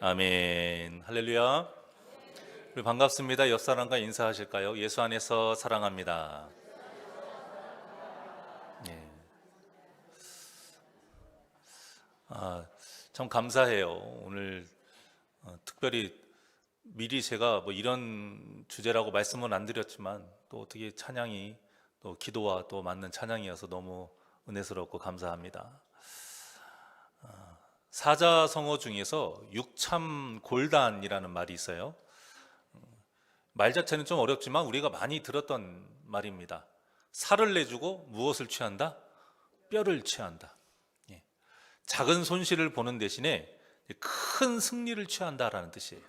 아멘. 할렐루야. 우리 반갑습니다. 옆 사람과 인사하실까요? 예수 안에서 사랑합니다. 예. 참 감사해요. 오늘 특별히 미리 제가 뭐 이런 주제라고 말씀은 안 드렸지만 또 어떻게 찬양이 또 기도와 또 맞는 찬양이어서 너무 은혜스럽고 감사합니다. 사자성어 중에서 육참골단이라는 말이 있어요. 말 자체는 좀 어렵지만 우리가 많이 들었던 말입니다. 살을 내주고 무엇을 취한다? 뼈를 취한다. 예. 작은 손실을 보는 대신에 큰 승리를 취한다라는 뜻이에요.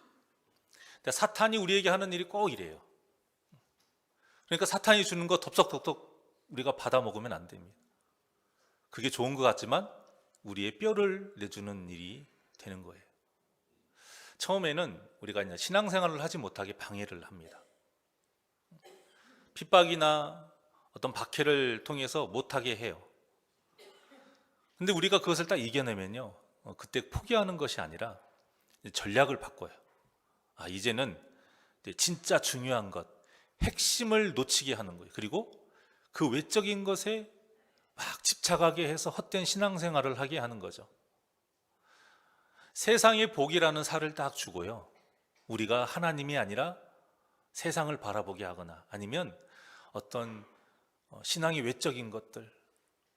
근데 사탄이 우리에게 하는 일이 꼭 이래요. 그러니까 사탄이 주는 거 덥석덥석 우리가 받아 먹으면 안 됩니다. 그게 좋은 것 같지만 우리의 뼈를 내주는 일이 되는 거예요. 처음에는 우리가 이제 신앙생활을 하지 못하게 방해를 합니다. 핍박이나 어떤 박해를 통해서 못하게 해요. 근데 우리가 그것을 딱 이겨내면요, 그때 포기하는 것이 아니라 전략을 바꿔요. 이제는 진짜 중요한 것, 핵심을 놓치게 하는 거예요. 그리고 그 외적인 것에 막 집착하게 해서 헛된 신앙생활을 하게 하는 거죠. 세상의 복이라는 살을 딱 주고요, 우리가 하나님이 아니라 세상을 바라보게 하거나 아니면 어떤 신앙의 외적인 것들,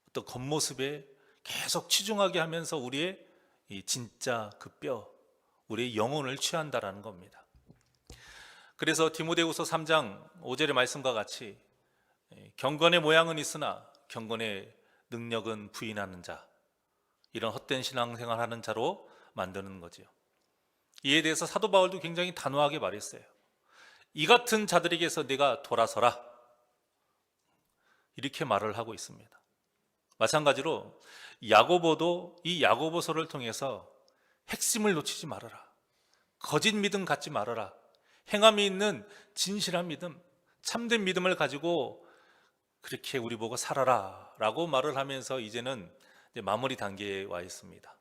어떤 겉모습에 계속 치중하게 하면서 우리의 이 진짜 그 뼈, 우리의 영혼을 취한다라는 겁니다. 그래서 디모데후서 3장 5절의 말씀과 같이 경건의 모양은 있으나 경건의 능력은 부인하는 자, 이런 헛된 신앙생활 하는 자로 만드는 거죠. 이에 대해서 사도 바울도 굉장히 단호하게 말했어요. 이 같은 자들에게서 내가 돌아서라, 이렇게 말을 하고 있습니다. 마찬가지로 야고보도 이 야고보서를 통해서 핵심을 놓치지 말아라, 거짓 믿음 갖지 말아라, 행함이 있는 진실한 믿음, 참된 믿음을 가지고 그렇게 우리 보고 살아라 라고 말을 하면서 이제는 마무리 단계에 와 있습니다.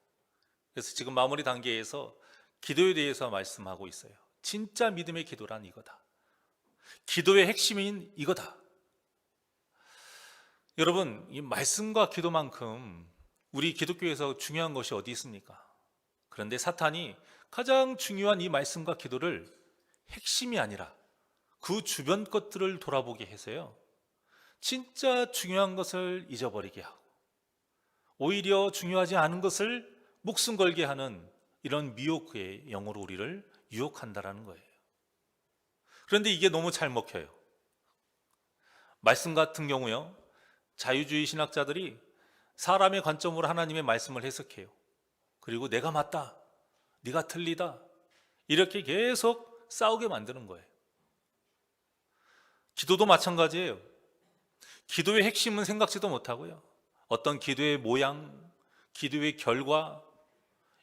그래서 지금 마무리 단계에서 기도에 대해서 말씀하고 있어요. 진짜 믿음의 기도란 이거다. 기도의 핵심인 이거다. 여러분, 이 말씀과 기도만큼 우리 기독교에서 중요한 것이 어디 있습니까? 그런데 사탄이 가장 중요한 이 말씀과 기도를 핵심이 아니라 그 주변 것들을 돌아보게 해서요, 진짜 중요한 것을 잊어버리게 하고 오히려 중요하지 않은 것을 목숨 걸게 하는 이런 미혹의 영으로 우리를 유혹한다라는 거예요. 그런데 이게 너무 잘 먹혀요. 말씀 같은 경우요, 자유주의 신학자들이 사람의 관점으로 하나님의 말씀을 해석해요. 그리고 내가 맞다, 네가 틀리다, 이렇게 계속 싸우게 만드는 거예요. 기도도 마찬가지예요. 기도의 핵심은 생각지도 못하고요, 어떤 기도의 모양, 기도의 결과,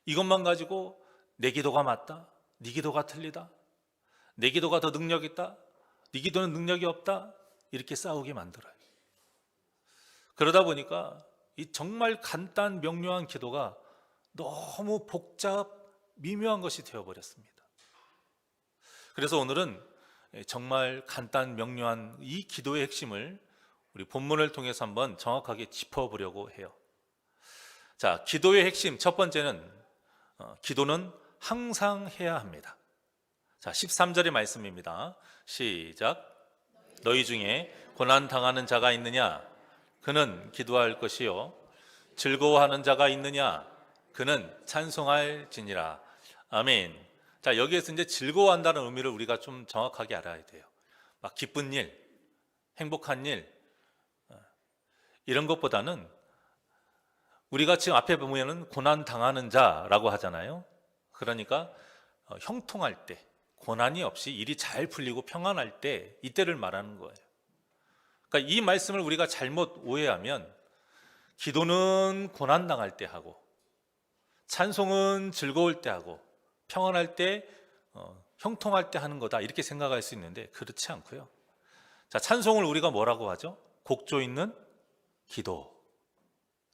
이것만 가지고 내 기도가 맞다, 네 기도가 틀리다, 내 기도가 더 능력 있다, 네 기도는 능력이 없다, 이렇게 싸우게 만들어요. 그러다 보니까 이 정말 간단 명료한 기도가 너무 복잡 미묘한 것이 되어버렸습니다. 그래서 오늘은 정말 간단 명료한 이 기도의 핵심을 우리 본문을 통해서 한번 정확하게 짚어보려고 해요. 자, 기도의 핵심 첫 번째는 기도는 항상 해야 합니다. 자, 13절의 말씀입니다. 시작. 너희 중에 고난 당하는 자가 있느냐? 그는 기도할 것이요. 즐거워하는 자가 있느냐? 그는 찬송할지니라. 아멘. 자, 여기에서 이제 즐거워한다는 의미를 우리가 좀 정확하게 알아야 돼요. 막 기쁜 일, 행복한 일, 이런 것보다는 우리가 지금 앞에 보면은 고난 당하는 자라고 하잖아요. 그러니까 형통할 때, 고난이 없이 일이 잘 풀리고 평안할 때, 이때를 말하는 거예요. 그러니까 이 말씀을 우리가 잘못 오해하면 기도는 고난 당할 때 하고 찬송은 즐거울 때 하고 평안할 때, 형통할 때 하는 거다, 이렇게 생각할 수 있는데 그렇지 않고요. 자, 찬송을 우리가 뭐라고 하죠? 곡조 있는 기도.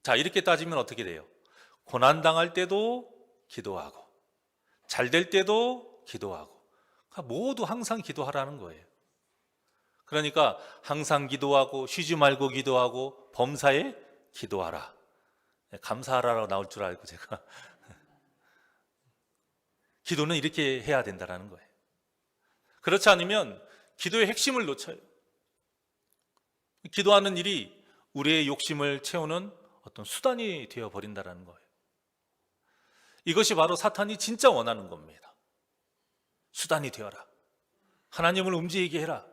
자, 이렇게 따지면 어떻게 돼요? 고난 당할 때도 기도하고 잘 될 때도 기도하고, 모두 항상 기도하라는 거예요. 그러니까 항상 기도하고, 쉬지 말고 기도하고, 범사에 기도하라. 감사하라라고 나올 줄 알고 제가 기도는 이렇게 해야 된다는 거예요. 그렇지 않으면 기도의 핵심을 놓쳐요. 기도하는 일이 우리의 욕심을 채우는 어떤 수단이 되어버린다는 거예요. 이것이 바로 사탄이 진짜 원하는 겁니다. 수단이 되어라. 하나님을 움직이게 해라.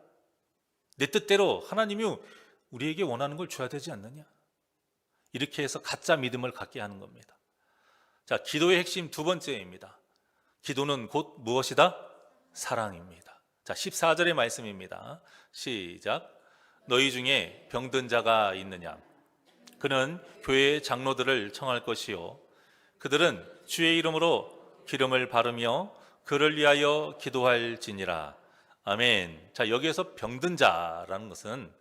내 뜻대로 하나님이 우리에게 원하는 걸 줘야 되지 않느냐. 이렇게 해서 가짜 믿음을 갖게 하는 겁니다. 자, 기도의 핵심 두 번째입니다. 기도는 곧 무엇이다? 사랑입니다. 자, 14절의 말씀입니다. 시작. 너희 중에 병든 자가 있느냐? 그는 교회의 장로들을 청할 것이요, 그들은 주의 이름으로 기름을 바르며 그를 위하여 기도할지니라. 아멘. 자, 여기에서 병든 자라는 것은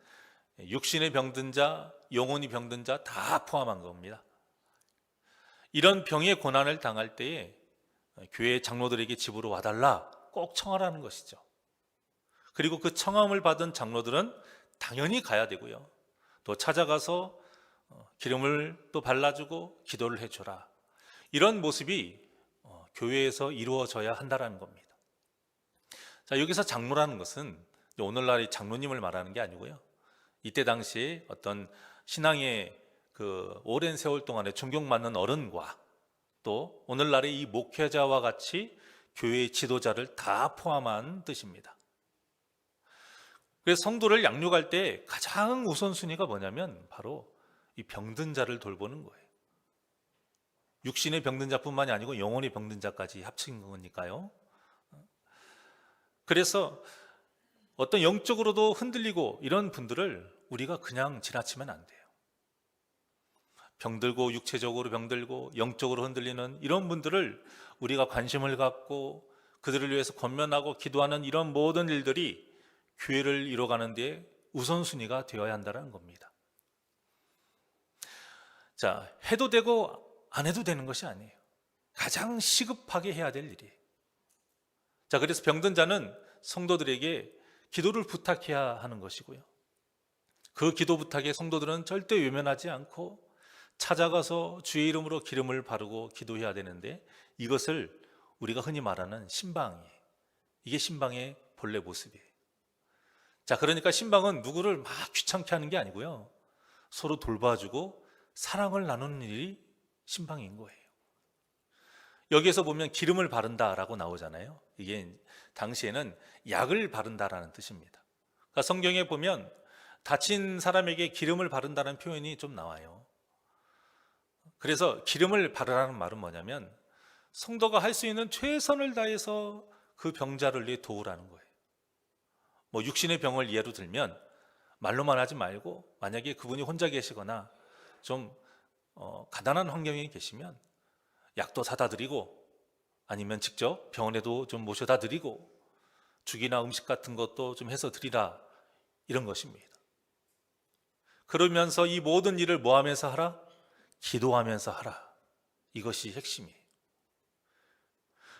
육신의 병든 자, 영혼이 병든 자 다 포함한 겁니다. 이런 병의 고난을 당할 때에 교회 장로들에게 집으로 와달라 꼭 청하라는 것이죠. 그리고 그 청함을 받은 장로들은 당연히 가야 되고요, 또 찾아가서 기름을 또 발라주고 기도를 해줘라. 이런 모습이 교회에서 이루어져야 한다는 겁니다. 자, 여기서 장로라는 것은 오늘날의 장로님을 말하는 게 아니고요, 이때 당시에 어떤 신앙의 그 오랜 세월 동안에 존경받는 어른과 또 오늘날의 이 목회자와 같이 교회의 지도자를 다 포함한 뜻입니다. 그래서 성도를 양육할 때 가장 우선순위가 뭐냐면 바로 이 병든 자를 돌보는 거예요. 육신의 병든 자뿐만이 아니고 영혼의 병든 자까지 합친 거니까요. 그래서 어떤 영적으로도 흔들리고 이런 분들을 우리가 그냥 지나치면 안 돼요. 병들고 육체적으로 병들고 영적으로 흔들리는 이런 분들을 우리가 관심을 갖고 그들을 위해서 권면하고 기도하는 이런 모든 일들이 교회를 이뤄가는 데 우선순위가 되어야 한다는 겁니다. 자, 해도 되고 안 해도 되는 것이 아니에요. 가장 시급하게 해야 될 일이에요. 자, 그래서 병든 자는 성도들에게 기도를 부탁해야 하는 것이고요, 그 기도 부탁에 성도들은 절대 외면하지 않고 찾아가서 주의 이름으로 기름을 바르고 기도해야 되는데, 이것을 우리가 흔히 말하는 신방이에요. 이게 신방의 본래 모습이에요. 자, 그러니까 신방은 누구를 막 귀찮게 하는 게 아니고요, 서로 돌봐주고 사랑을 나누는 일이 신방인 거예요. 여기에서 보면 기름을 바른다라고 나오잖아요. 이게 당시에는 약을 바른다라는 뜻입니다. 그러니까 성경에 보면 다친 사람에게 기름을 바른다는 표현이 좀 나와요. 그래서 기름을 바르라는 말은 뭐냐면 성도가 할 수 있는 최선을 다해서 그 병자를 위해 도우라는 거예요. 뭐 육신의 병을 예로 들면 말로만 하지 말고, 만약에 그분이 혼자 계시거나 좀 가난한 환경에 계시면 약도 사다 드리고, 아니면 직접 병원에도 좀 모셔다 드리고, 죽이나 음식 같은 것도 좀 해서 드리라, 이런 것입니다. 그러면서 이 모든 일을 뭐 하면서 하라? 기도하면서 하라. 이것이 핵심이에요.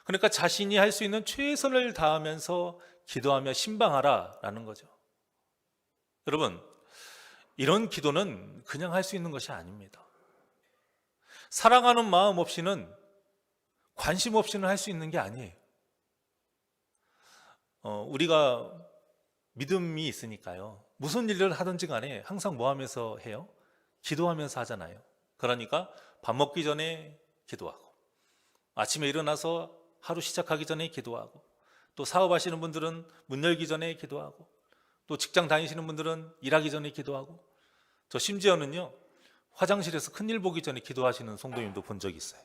그러니까 자신이 할 수 있는 최선을 다하면서 기도하며 신방하라라는 거죠. 여러분, 이런 기도는 그냥 할 수 있는 것이 아닙니다. 사랑하는 마음 없이는, 관심 없이는 할 수 있는 게 아니에요. 우리가 믿음이 있으니까요, 무슨 일을 하든지 간에 항상 뭐 하면서 해요? 기도하면서 하잖아요. 그러니까 밥 먹기 전에 기도하고, 아침에 일어나서 하루 시작하기 전에 기도하고, 또 사업하시는 분들은 문 열기 전에 기도하고, 또 직장 다니시는 분들은 일하기 전에 기도하고, 저 심지어는요, 화장실에서 큰일 보기 전에 기도하시는 성도님도 본 적이 있어요.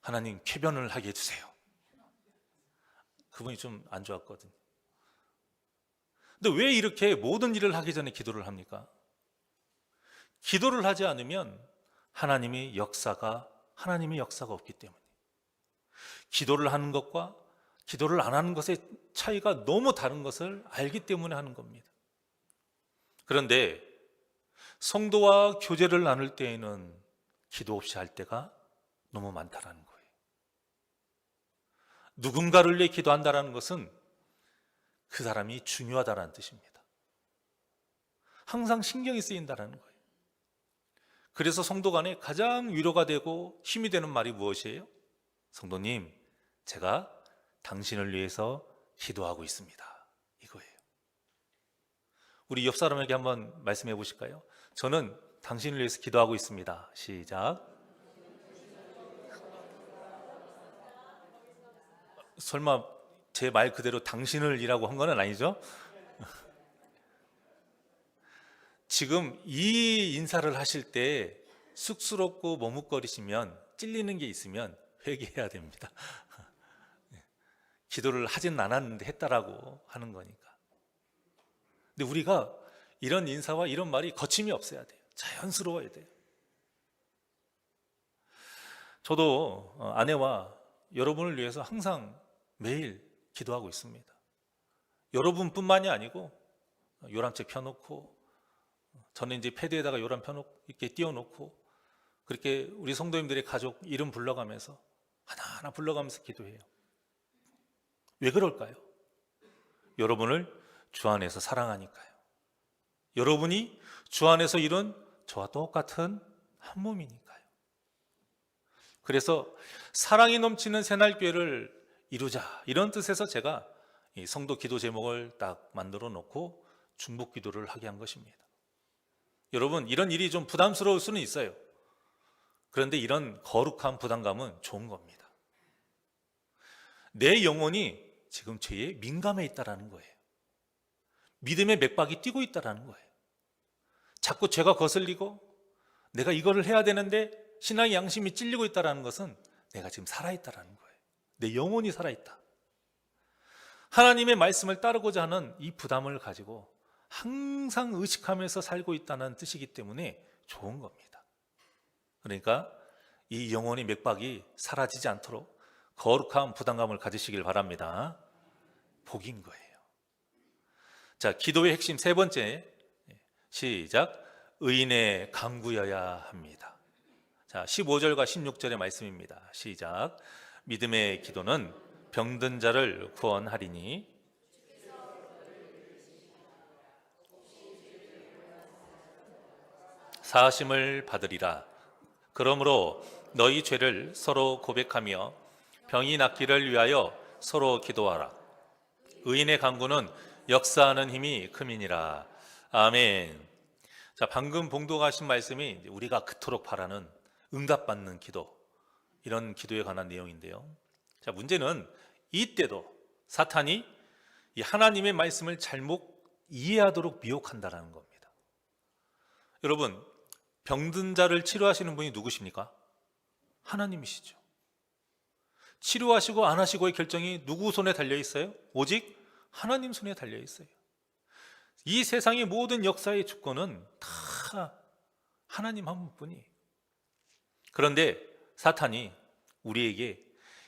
하나님, 쾌변을 하게 해주세요. 그분이 좀 안 좋았거든요. 근데 왜 이렇게 모든 일을 하기 전에 기도를 합니까? 기도를 하지 않으면 하나님의 역사가 없기 때문에. 기도를 하는 것과 기도를 안 하는 것의 차이가 너무 다른 것을 알기 때문에 하는 겁니다. 그런데 성도와 교제를 나눌 때에는 기도 없이 할 때가 너무 많다는 거예요. 누군가를 위해 기도한다는 것은 그 사람이 중요하다는 뜻입니다. 항상 신경이 쓰인다는 거예요. 그래서 성도 간에 가장 위로가 되고 힘이 되는 말이 무엇이에요? 성도님, 제가 당신을 위해서 기도하고 있습니다. 이거예요. 우리 옆 사람에게 한번 말씀해 보실까요? 저는 당신을 위해서 기도하고 있습니다. 시작. 설마 제 말 그대로 당신을 이라고 한 건 아니죠? 지금 이 인사를 하실 때 쑥스럽고 머뭇거리시면, 찔리는 게 있으면 회개해야 됩니다. 기도를 하진 않았는데 했다라고 하는 거니까. 근데 우리가 이런 인사와 이런 말이 거침이 없어야 돼요. 자연스러워야 돼요. 저도 아내와 여러분을 위해서 항상 매일 기도하고 있습니다. 여러분뿐만이 아니고 요람책 펴놓고, 저는 이제 패드에다가 요람 펴놓고 이렇게 띄워놓고, 그렇게 우리 성도님들의 가족 이름 불러가면서 하나하나 불러가면서 기도해요. 왜 그럴까요? 여러분을 주 안에서 사랑하니까요. 여러분이 주 안에서 이룬 저와 똑같은 한 몸이니까요. 그래서 사랑이 넘치는 새날교회를 이루자, 이런 뜻에서 제가 이 성도 기도 제목을 딱 만들어 놓고 중복 기도를 하게 한 것입니다. 여러분, 이런 일이 좀 부담스러울 수는 있어요. 그런데 이런 거룩한 부담감은 좋은 겁니다. 내 영혼이 지금 죄에 민감해 있다는 거예요. 믿음의 맥박이 뛰고 있다는 거예요. 자꾸 죄가 거슬리고 내가 이거를 해야 되는데 신앙의 양심이 찔리고 있다는 것은 내가 지금 살아있다는 거예요. 내 영혼이 살아있다. 하나님의 말씀을 따르고자 하는 이 부담을 가지고 항상 의식하면서 살고 있다는 뜻이기 때문에 좋은 겁니다. 그러니까 이 영혼의 맥박이 사라지지 않도록 거룩한 부담감을 가지시길 바랍니다. 복인 거예요. 자, 기도의 핵심 세 번째, 시작. 의인의 강구여야 합니다. 자, 15절과 16절의 말씀입니다. 시작. 믿음의 기도는 병든 자를 구원하리니 사하심을 받으리라. 그러므로 너희 죄를 서로 고백하며 병이 낫기를 위하여 서로 기도하라. 의인의 간구는 역사하는 힘이 큼이니라. 아멘. 자, 방금 봉독하신 말씀이 우리가 그토록 바라는 응답받는 기도, 이런 기도에 관한 내용인데요. 자, 문제는 이때도 사탄이 이 하나님의 말씀을 잘못 이해하도록 미혹한다는 겁니다. 여러분, 병든 자를 치료하시는 분이 누구십니까? 하나님이시죠. 치료하시고 안 하시고의 결정이 누구 손에 달려 있어요? 오직 하나님 손에 달려 있어요. 이 세상의 모든 역사의 주권은 다 하나님 한 분뿐이에요. 그런데 사탄이 우리에게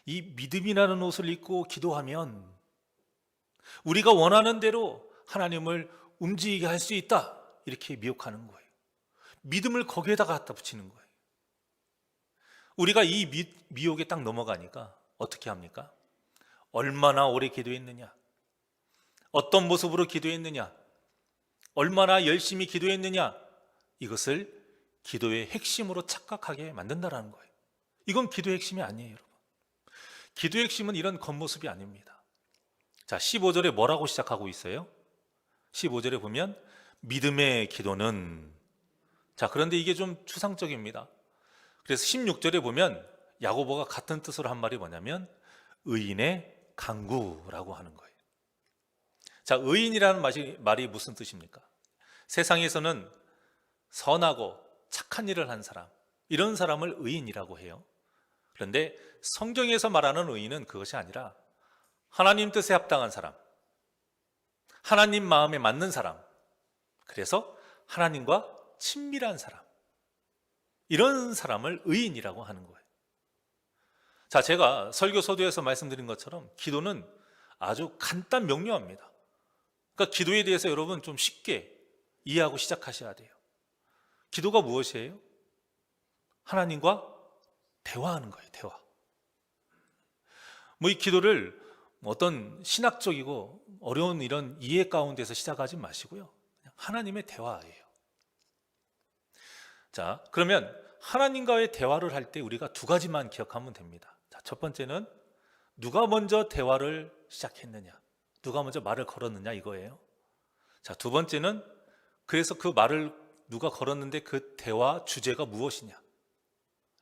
이 믿음이라는 옷을 입고 기도하면 우리가 원하는 대로 하나님을 움직이게 할 수 있다, 이렇게 미혹하는 거예요. 믿음을 거기에다 갖다 붙이는 거예요. 우리가 이 미혹에 딱 넘어가니까 어떻게 합니까? 얼마나 오래 기도했느냐, 어떤 모습으로 기도했느냐, 얼마나 열심히 기도했느냐, 이것을 기도의 핵심으로 착각하게 만든다는 거예요. 이건 기도의 핵심이 아니에요, 여러분. 기도의 핵심은 이런 겉모습이 아닙니다. 자, 15절에 뭐라고 시작하고 있어요? 15절에 보면 믿음의 기도는, 자, 그런데 이게 좀 추상적입니다. 그래서 16절에 보면 야고보가 같은 뜻으로 한 말이 뭐냐면 의인의 간구라고 하는 거예요. 자, 의인이라는 말이 무슨 뜻입니까? 세상에서는 선하고 착한 일을 한 사람, 이런 사람을 의인이라고 해요. 그런데 성경에서 말하는 의인은 그것이 아니라 하나님 뜻에 합당한 사람, 하나님 마음에 맞는 사람, 그래서 하나님과 친밀한 사람, 이런 사람을 의인이라고 하는 거예요. 자, 제가 설교 서두에서 말씀드린 것처럼 기도는 아주 간단 명료합니다. 그러니까 기도에 대해서 여러분 좀 쉽게 이해하고 시작하셔야 돼요. 기도가 무엇이에요? 하나님과 대화하는 거예요, 대화. 이 기도를 어떤 신학적이고 어려운 이런 이해 가운데서 시작하지 마시고요. 그냥 하나님의 대화예요. 자, 그러면 하나님과의 대화를 할 때 우리가 두 가지만 기억하면 됩니다. 자, 첫 번째는 누가 먼저 대화를 시작했느냐, 누가 먼저 말을 걸었느냐 이거예요. 자, 두 번째는 그래서 그 말을 누가 걸었는데 그 대화 주제가 무엇이냐,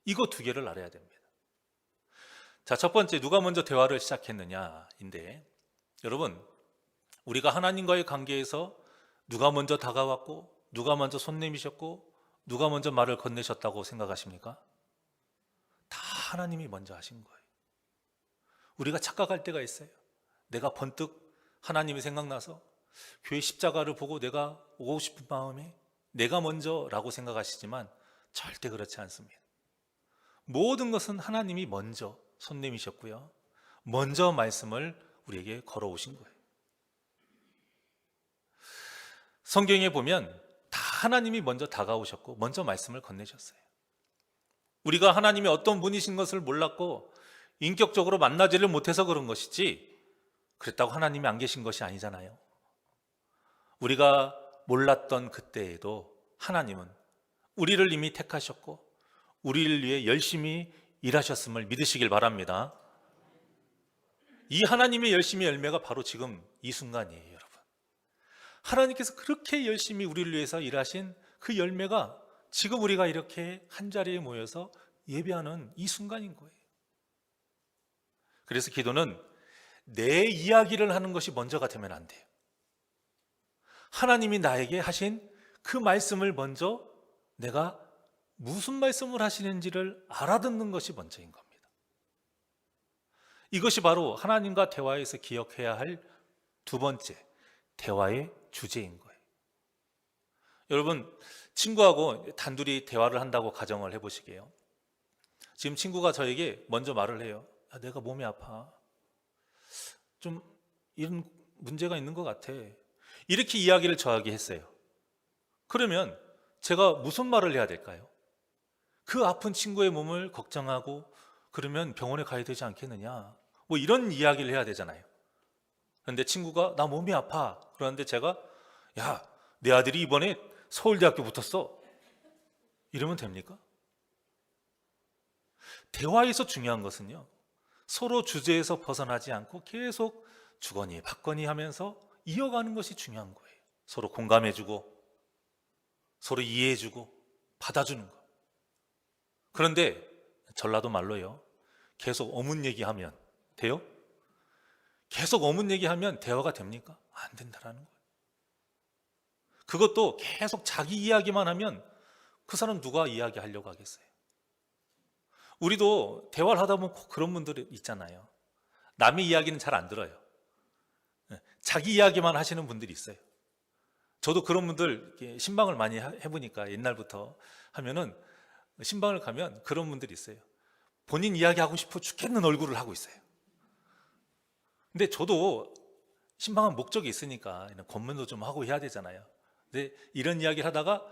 이거 두 개를 알아야 됩니다. 자, 첫 번째 누가 먼저 대화를 시작했느냐인데, 여러분, 우리가 하나님과의 관계에서 누가 먼저 다가왔고 누가 먼저 손 내미셨고 누가 먼저 말을 건네셨다고 생각하십니까? 다 하나님이 먼저 하신 거예요. 우리가 착각할 때가 있어요. 내가 번뜩 하나님이 생각나서 교회 십자가를 보고 내가 오고 싶은 마음에 내가 먼저라고 생각하시지만 절대 그렇지 않습니다. 모든 것은 하나님이 먼저 손 내미셨고요, 먼저 말씀을 우리에게 걸어오신 거예요. 성경에 보면 다 하나님이 먼저 다가오셨고 먼저 말씀을 건네셨어요. 우리가 하나님이 어떤 분이신 것을 몰랐고 인격적으로 만나지를 못해서 그런 것이지, 그랬다고 하나님이 안 계신 것이 아니잖아요. 우리가 몰랐던 그때에도 하나님은 우리를 이미 택하셨고 우리를 위해 열심히 일하셨음을 믿으시길 바랍니다. 이 하나님의 열심히 열매가 바로 지금 이 순간이에요, 여러분. 하나님께서 그렇게 열심히 우리를 위해서 일하신 그 열매가 지금 우리가 이렇게 한자리에 모여서 예배하는 이 순간인 거예요. 그래서 기도는 내 이야기를 하는 것이 먼저가 되면 안 돼요. 하나님이 나에게 하신 그 말씀을 먼저 내가 무슨 말씀을 하시는지를 알아듣는 것이 먼저인 겁니다. 이것이 바로 하나님과 대화에서 기억해야 할 두 번째 대화의 주제인 거예요. 여러분, 친구하고 단둘이 대화를 한다고 가정을 해보시게요. 지금 친구가 저에게 먼저 말을 해요. 야, 내가 몸이 아파. 좀 이런 문제가 있는 것 같아. 이렇게 이야기를 저에게 했어요. 그러면 제가 무슨 말을 해야 될까요? 그 아픈 친구의 몸을 걱정하고 그러면 병원에 가야 되지 않겠느냐, 이런 이야기를 해야 되잖아요. 그런데 친구가 나 몸이 아파 그러는데 제가 야, 내 아들이 이번에 서울대학교 붙었어, 이러면 됩니까? 대화에서 중요한 것은요, 서로 주제에서 벗어나지 않고 계속 주거니 받거니 하면서 이어가는 것이 중요한 거예요. 서로 공감해주고 서로 이해해주고 받아주는 거. 그런데 전라도 말로요, 계속 어문 얘기하면 돼요? 계속 어문 얘기하면 대화가 됩니까? 안 된다라는 거예요. 그것도 계속 자기 이야기만 하면 그 사람 누가 이야기하려고 하겠어요? 우리도 대화를 하다 보면 꼭 그런 분들이 있잖아요. 남의 이야기는 잘 안 들어요. 자기 이야기만 하시는 분들이 있어요. 저도 그런 분들 신방을 많이 해보니까 옛날부터 하면은 신방을 가면 그런 분들이 있어요. 본인 이야기하고 싶어 죽겠는 얼굴을 하고 있어요. 근데 저도 신방은 목적이 있으니까 권면도 좀 하고 해야 되잖아요. 근데 이런 이야기를 하다가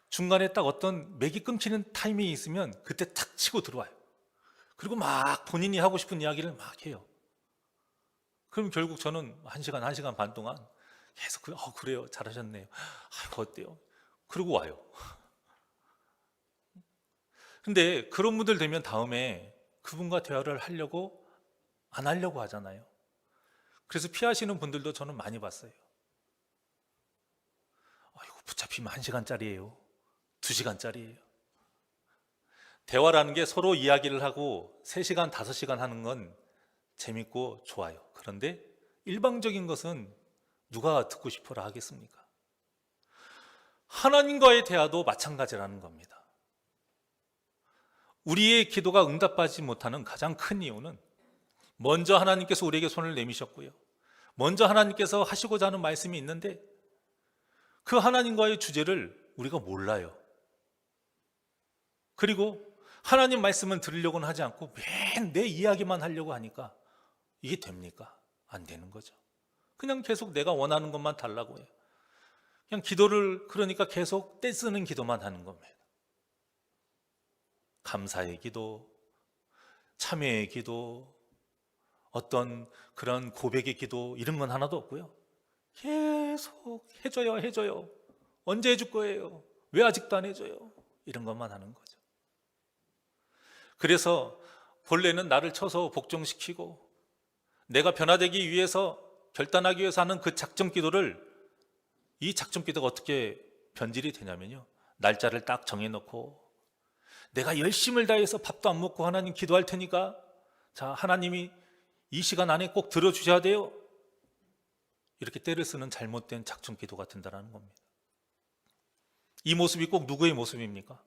중간에 딱 어떤 맥이 끊기는 타이밍이 있으면 그때 탁 치고 들어와요. 그리고 막 본인이 하고 싶은 이야기를 막 해요. 그럼 결국 저는 1시간, 1시간 반 동안 계속 그래요, 잘하셨네요, 어때요? 그러고 와요. 근데 그런 분들 되면 다음에 그분과 대화를 하려고 안 하려고 하잖아요. 그래서 피하시는 분들도 저는 많이 봤어요. 이거 붙잡히면 1시간짜리예요 2시간짜리예요 대화라는 게 서로 이야기를 하고 3시간, 5시간 하는 건 재밌고 좋아요. 그런데 일방적인 것은 누가 듣고 싶어라 하겠습니까? 하나님과의 대화도 마찬가지라는 겁니다. 우리의 기도가 응답받지 못하는 가장 큰 이유는 먼저 하나님께서 우리에게 손을 내미셨고요, 먼저 하나님께서 하시고자 하는 말씀이 있는데 그 하나님과의 주제를 우리가 몰라요. 그리고 하나님 말씀을 들으려고는 하지 않고 맨 내 이야기만 하려고 하니까 이게 됩니까? 안 되는 거죠. 그냥 계속 내가 원하는 것만 달라고 해요. 그냥 기도를 그러니까 계속 떼쓰는 기도만 하는 겁니다. 감사의 기도, 참회의 기도, 어떤 그런 고백의 기도 이런 건 하나도 없고요. 계속 해줘요, 해줘요. 언제 해줄 거예요? 왜 아직도 안 해줘요? 이런 것만 하는 거죠. 그래서 본래는 나를 쳐서 복종시키고 내가 변화되기 위해서, 결단하기 위해서 하는 그 작정 기도를, 이 작정 기도가 어떻게 변질이 되냐면요, 날짜를 딱 정해놓고 내가 열심을 다해서 밥도 안 먹고 하나님 기도할 테니까, 자, 하나님이 이 시간 안에 꼭 들어주셔야 돼요. 이렇게 때를 쓰는 잘못된 작정 기도가 된다는 겁니다. 이 모습이 꼭 누구의 모습입니까?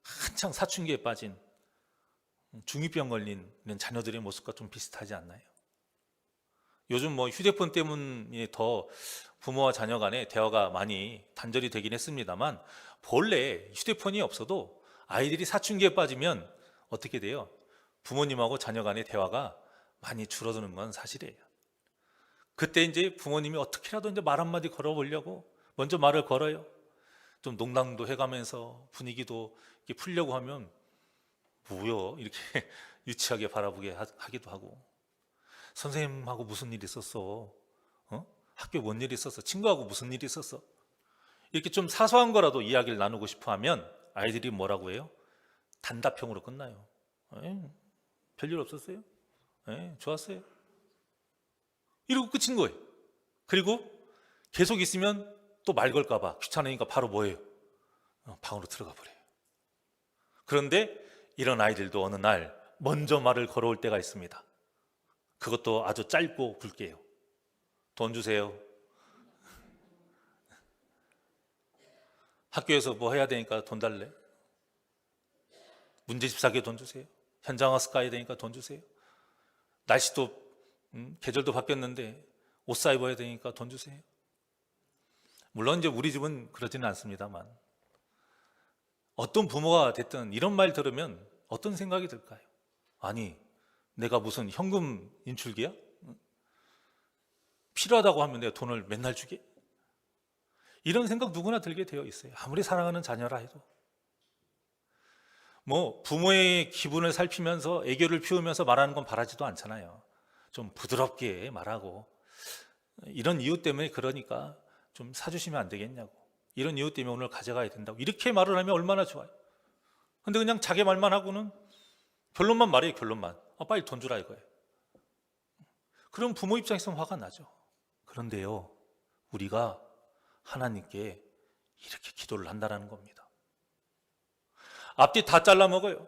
한창 사춘기에 빠진 중2병 걸린 자녀들의 모습과 좀 비슷하지 않나요? 요즘 뭐 휴대폰 때문에 더 부모와 자녀 간의 대화가 많이 단절이 되긴 했습니다만, 본래 휴대폰이 없어도 아이들이 사춘기에 빠지면 어떻게 돼요? 부모님하고 자녀 간의 대화가 많이 줄어드는 건 사실이에요. 그때 이제 부모님이 어떻게라도 이제 말 한마디 걸어보려고 먼저 말을 걸어요. 좀 농담도 해가면서 분위기도 이렇게 풀려고 하면 뭐요? 이렇게 유치하게 바라보게 하기도 하고, 선생님하고 무슨 일 있었어? 학교에 뭔 일 있었어? 친구하고 무슨 일 있었어? 이렇게 좀 사소한 거라도 이야기를 나누고 싶어 하면 아이들이 뭐라고 해요? 단답형으로 끝나요. 별일 없었어요? 좋았어요. 이러고 끝인 거예요. 그리고 계속 있으면 또 말 걸까 봐 귀찮으니까 바로 뭐예요? 방으로 들어가 버려요. 그런데 이런 아이들도 어느 날 먼저 말을 걸어올 때가 있습니다. 그것도 아주 짧고 굵게요. 돈 주세요. 학교에서 뭐 해야 되니까 돈 달래. 문제집 사기에 돈 주세요. 현장학습 가야 되니까 돈 주세요. 날씨도 계절도 바뀌었는데 옷 사 입어야 되니까 돈 주세요. 물론 이제 우리 집은 그러지는 않습니다만, 어떤 부모가 됐든 이런 말 들으면 어떤 생각이 들까요? 아니, 내가 무슨 현금 인출기야? 필요하다고 하면 내가 돈을 맨날 주게? 이런 생각 누구나 들게 되어 있어요. 아무리 사랑하는 자녀라 해도. 뭐 부모의 기분을 살피면서 애교를 피우면서 말하는 건 바라지도 않잖아요. 좀 부드럽게 말하고, 이런 이유 때문에 그러니까 좀 사주시면 안 되겠냐고, 이런 이유 때문에 오늘 가져가야 된다고, 이렇게 말을 하면 얼마나 좋아요. 근데 그냥 자기 말만 하고는 결론만 말해요. 결론만. 빨리 돈 주라 이거예요. 그럼 부모 입장에서는 화가 나죠. 그런데요, 우리가 하나님께 이렇게 기도를 한다는 겁니다. 앞뒤 다 잘라 먹어요.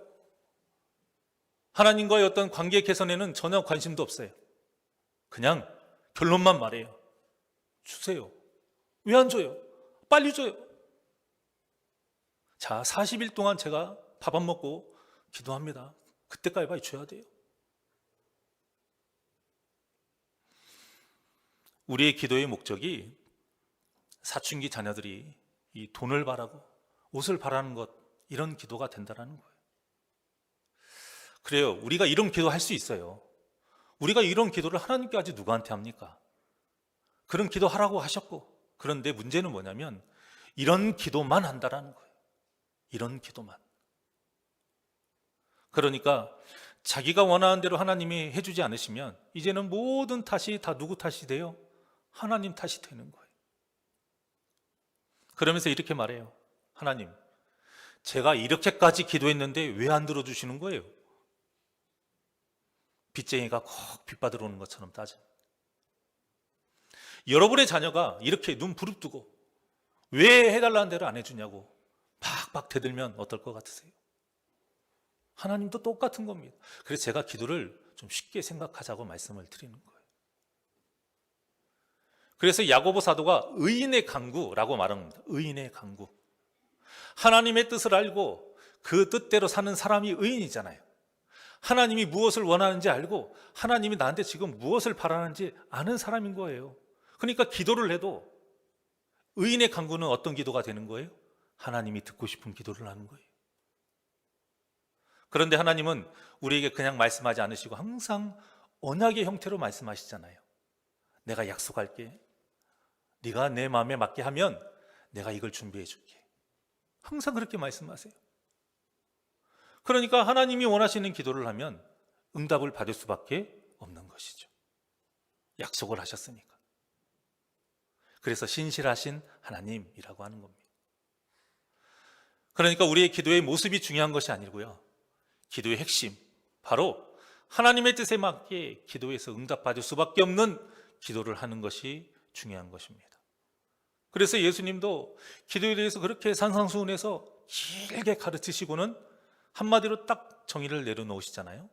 하나님과의 어떤 관계 개선에는 전혀 관심도 없어요. 그냥 결론만 말해요. 주세요. 왜 안 줘요? 빨리 줘요. 자, 40일 동안 제가 밥 안 먹고 기도합니다. 그때까지 빨리 줘야 돼요. 우리의 기도의 목적이 사춘기 자녀들이 이 돈을 바라고 옷을 바라는 것, 이런 기도가 된다는 거예요. 그래요. 우리가 이런 기도 할 수 있어요. 우리가 이런 기도를 하나님께까지 누구한테 합니까? 그런 기도 하라고 하셨고, 그런데 문제는 뭐냐면 이런 기도만 한다라는 거예요. 이런 기도만. 그러니까 자기가 원하는 대로 하나님이 해주지 않으시면 이제는 모든 탓이 다 누구 탓이 돼요? 하나님 탓이 되는 거예요. 그러면서 이렇게 말해요. 하나님, 제가 이렇게까지 기도했는데 왜 안 들어주시는 거예요? 빚쟁이가 꼭 빚받으러 오는 것처럼 따져. 여러분의 자녀가 이렇게 눈 부릅뜨고 왜 해달라는 대로 안 해주냐고 팍팍 대들면 어떨 것 같으세요? 하나님도 똑같은 겁니다. 그래서 제가 기도를 좀 쉽게 생각하자고 말씀을 드리는 거예요. 그래서 야고보 사도가 의인의 간구라고 말합니다. 의인의 간구. 하나님의 뜻을 알고 그 뜻대로 사는 사람이 의인이잖아요. 하나님이 무엇을 원하는지 알고 하나님이 나한테 지금 무엇을 바라는지 아는 사람인 거예요. 그러니까 기도를 해도 의인의 간구는 어떤 기도가 되는 거예요? 하나님이 듣고 싶은 기도를 하는 거예요. 그런데 하나님은 우리에게 그냥 말씀하지 않으시고 항상 언약의 형태로 말씀하시잖아요. 내가 약속할게. 네가 내 마음에 맞게 하면 내가 이걸 준비해 줄게. 항상 그렇게 말씀하세요. 그러니까 하나님이 원하시는 기도를 하면 응답을 받을 수밖에 없는 약속을 하셨으니까. 그래서 신실하신 하나님이라고 하는 겁니다. 그러니까 우리의 기도의 모습이 중요한 것이 아니고요, 기도의 핵심, 바로 하나님의 뜻에 맞게 기도에서 응답받을 수밖에 없는 기도를 하는 것이 중요한 것입니다. 그래서 예수님도 기도에 대해서 그렇게 산상수훈해서 길게 가르치시고는 한마디로 딱 정의를 내려놓으시잖아요.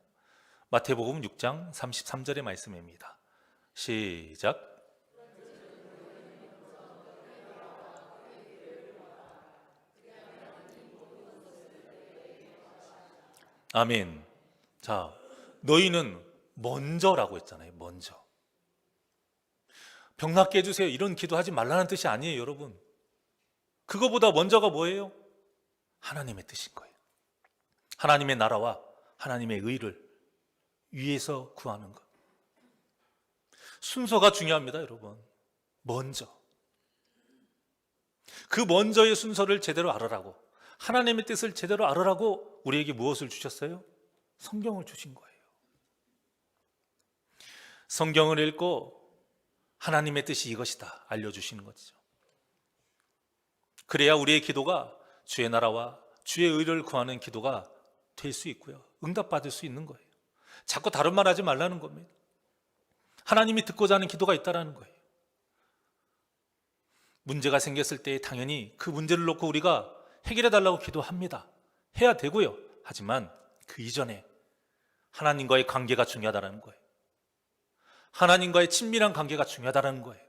마태복음 6장 33절의 말씀입니다. 시작. 아멘. 자, 너희는 먼저라고 했잖아요. 먼저. 병 낫게 해주세요, 이런 기도하지 말라는 뜻이 아니에요, 여러분. 그거보다 먼저가 뭐예요? 하나님의 뜻인 거예요. 하나님의 나라와 하나님의 의를 위해서 구하는 것. 순서가 중요합니다, 여러분. 먼저. 그 먼저의 순서를 제대로 알으라고, 하나님의 뜻을 제대로 알으라고 우리에게 무엇을 주셨어요? 성경을 주신 거예요. 성경을 읽고 하나님의 뜻이 이것이다 알려주시는 거죠. 그래야 우리의 기도가 주의 나라와 주의 의를 구하는 기도가 될 수 있고요, 응답받을 수 있는 거예요. 자꾸 다른 말 하지 말라는 겁니다. 하나님이 듣고자 하는 기도가 있다는 거예요. 문제가 생겼을 때 당연히 그 문제를 놓고 우리가 해결해 달라고 기도합니다. 해야 되고요. 하지만 그 이전에 하나님과의 관계가 중요하다는 거예요. 하나님과의 친밀한 관계가 중요하다는 거예요.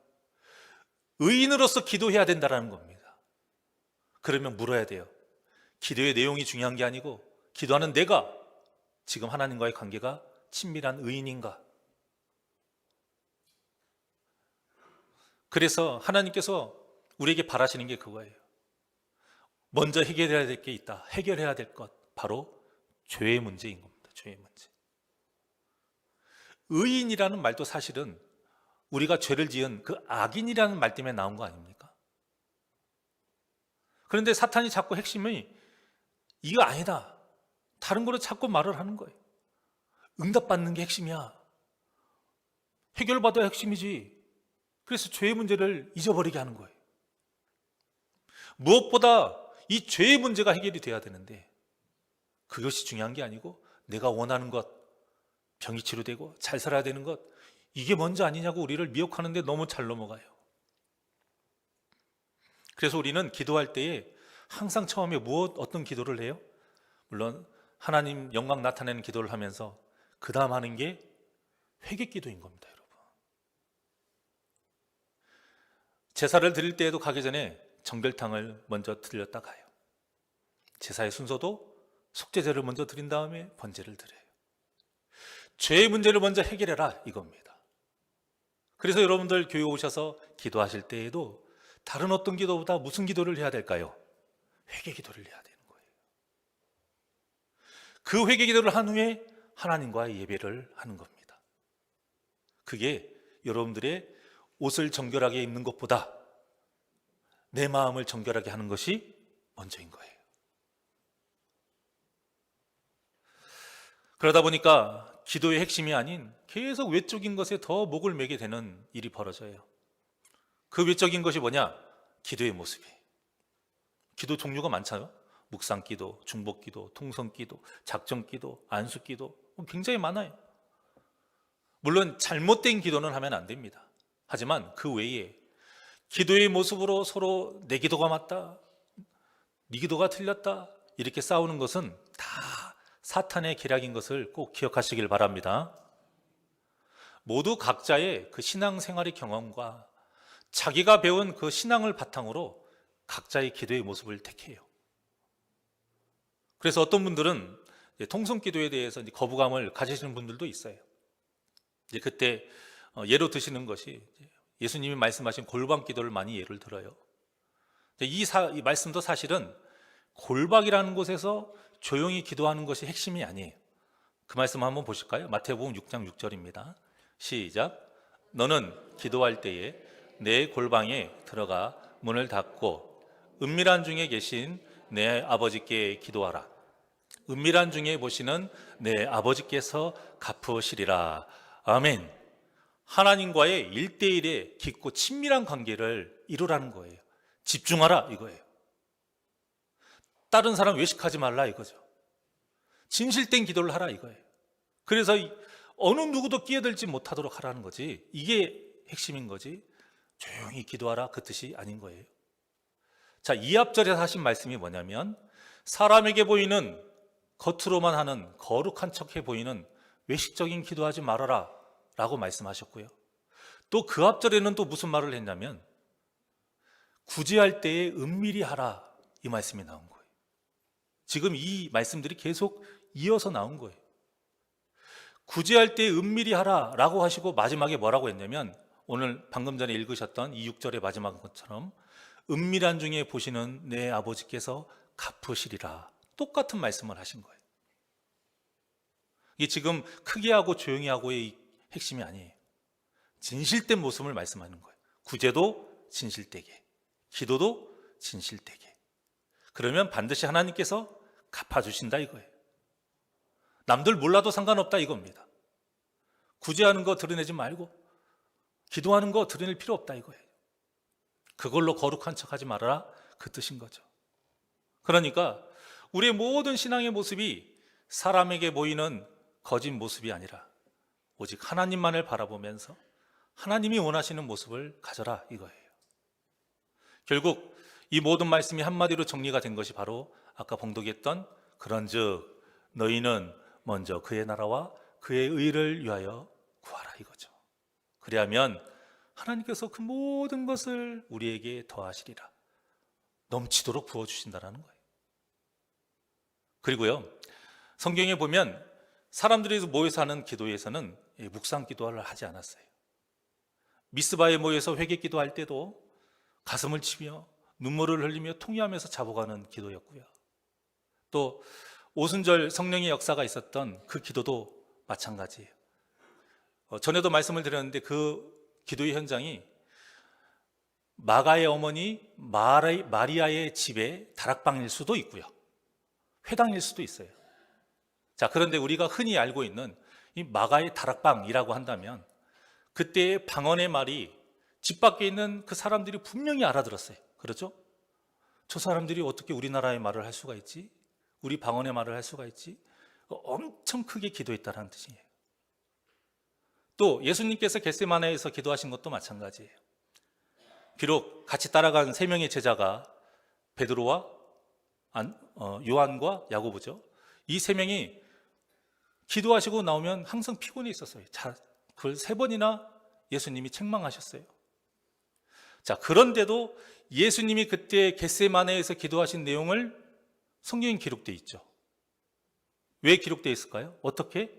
의인으로서 기도해야 된다는 겁니다. 그러면 물어야 돼요. 기도의 내용이 중요한 게 아니고 기도하는 내가 지금 하나님과의 관계가 친밀한 의인인가? 그래서 하나님께서 우리에게 바라시는 게 그거예요. 먼저 해결해야 될 게 있다. 해결해야 될 것, 바로 죄의 문제인 겁니다. 죄의 문제. 의인이라는 말도 사실은 우리가 죄를 지은 그 악인이라는 말 때문에 나온 거 아닙니까? 그런데 사탄이 자꾸 핵심이 이거 아니다, 다른 거로 자꾸 말을 하는 거예요. 응답받는 게 핵심이야, 해결받아야 핵심이지. 그래서 죄의 문제를 잊어버리게 하는 거예요. 무엇보다 이 죄의 문제가 해결이 돼야 되는데 그것이 중요한 게 아니고 내가 원하는 것, 병이 치료되고 잘 살아야 되는 것, 이게 먼저 아니냐고 우리를 미혹하는데 너무 잘 넘어가요. 그래서 우리는 기도할 때에 항상 처음에 어떤 기도를 해요? 물론 하나님 영광 나타내는 기도를 하면서 그 다음 하는 게 회개 기도인 겁니다, 여러분. 제사를 드릴 때에도 가기 전에 정결탕을 먼저 드렸다 가요. 제사의 순서도 속죄제를 먼저 드린 다음에 번제를 드려요. 죄의 문제를 먼저 해결해라, 이겁니다. 그래서 여러분들 교회 오셔서 기도하실 때에도 다른 어떤 기도보다 무슨 기도를 해야 될까요? 회개 기도를 해야 되는 거예요. 그 회개 기도를 한 후에 하나님과의 예배를 하는 겁니다. 그게 여러분들의 옷을 정결하게 입는 것보다 내 마음을 정결하게 하는 것이 먼저인 거예요. 그러다 보니까 기도의 핵심이 아닌 계속 외적인 것에 더 목을 매게 되는 일이 벌어져요. 그 외적인 것이 뭐냐? 기도의 모습이에요. 기도 종류가 많잖아요. 묵상기도, 중복기도, 통성기도, 작정기도, 안수기도, 굉장히 많아요. 물론 잘못된 기도는 하면 안 됩니다. 하지만 그 외에 기도의 모습으로 서로 내 기도가 맞다, 네 기도가 틀렸다 이렇게 싸우는 것은 다 사탄의 계략인 것을 꼭 기억하시길 바랍니다. 모두 각자의 그 신앙생활의 경험과 자기가 배운 그 신앙을 바탕으로 각자의 기도의 모습을 택해요. 그래서 어떤 분들은 통성기도에 대해서 거부감을 가지시는 분들도 있어요. 그때 예로 드시는 것이 예수님이 말씀하신 골방기도를 많이 예를 들어요. 이 말씀도 사실은 골방이라는 곳에서 조용히 기도하는 것이 핵심이 아니에요. 그 말씀 한번 보실까요? 마태복음 6장 6절입니다. 시작. 너는 기도할 때에 내 골방에 들어가 문을 닫고 은밀한 중에 계신 내 아버지께 기도하라. 은밀한 중에 보시는 내 아버지께서 갚으시리라. 아멘. 하나님과의 1대1의 깊고 친밀한 관계를 이루라는 거예요. 집중하라 이거예요. 다른 사람 외식하지 말라 이거죠. 진실된 기도를 하라 이거예요. 그래서 어느 누구도 끼어들지 못하도록 하라는 거지. 이게 핵심인 거지. 조용히 기도하라 그 뜻이 아닌 거예요. 자, 2앞절에서 하신 말씀이 뭐냐면 사람에게 보이는 겉으로만 하는 거룩한 척해 보이는 외식적인 기도하지 말아라 라고 말씀하셨고요. 또 그 앞절에는 또 무슨 말을 했냐면 구제할 때에 은밀히 하라 이 말씀이 나온 거예요. 지금 이 말씀들이 계속 이어서 나온 거예요. 구제할 때에 은밀히 하라 라고 하시고 마지막에 뭐라고 했냐면 오늘 방금 전에 읽으셨던 이 6절의 마지막 것처럼 은밀한 중에 보시는 내 아버지께서 갚으시리라. 똑같은 말씀을 하신 거예요. 이게 지금 크게 하고 조용히 하고의 핵심이 아니에요. 진실된 모습을 말씀하는 거예요. 구제도 진실되게, 기도도 진실되게. 그러면 반드시 하나님께서 갚아주신다 이거예요. 남들 몰라도 상관없다 이겁니다. 구제하는 거 드러내지 말고 기도하는 거 드러낼 필요 없다 이거예요. 그걸로 거룩한 척하지 말아라 그 뜻인 거죠. 그러니까 우리의 모든 신앙의 모습이 사람에게 보이는 거짓 모습이 아니라 오직 하나님만을 바라보면서 하나님이 원하시는 모습을 가져라 이거예요. 결국 이 모든 말씀이 한마디로 정리가 된 것이 바로 아까 봉독했던 그런즉 너희는 먼저 그의 나라와 그의 의를 위하여 구하라 이거죠. 그리하면 하나님께서 그 모든 것을 우리에게 더하시리라. 넘치도록 부어주신다는 거예요. 그리고요, 성경에 보면 사람들이 모여서 하는 기도에서는 묵상 기도를 하지 않았어요. 미스바에 모여서 회개 기도할 때도 가슴을 치며 눈물을 흘리며 통회하면서 잡아가는 기도였고요. 또 오순절 성령의 역사가 있었던 그 기도도 마찬가지예요. 전에도 말씀을 드렸는데 그 기도의 현장이 마가의 어머니 마리아의 집에 다락방일 수도 있고요. 회당일 수도 있어요. 자, 그런데 우리가 흔히 알고 있는 이 마가의 다락방이라고 한다면 그때의 방언의 말이 집 밖에 있는 그 사람들이 분명히 알아들었어요. 그렇죠? 저 사람들이 어떻게 우리나라의 말을 할 수가 있지? 우리 방언의 말을 할 수가 있지? 엄청 크게 기도했다는 뜻이에요. 또 예수님께서 겟세마네에서 기도하신 것도 마찬가지예요. 비록 같이 따라간 3명의 제자가 베드로와 요한과 야고보죠. 이 3명이 기도하시고 나오면 항상 피곤해 있었어요. 그걸 3번이나 예수님이 책망하셨어요. 자, 그런데도 예수님이 그때 겟세마네에서 기도하신 내용을 성경에 기록되어 있죠. 왜 기록되어 있을까요? 어떻게?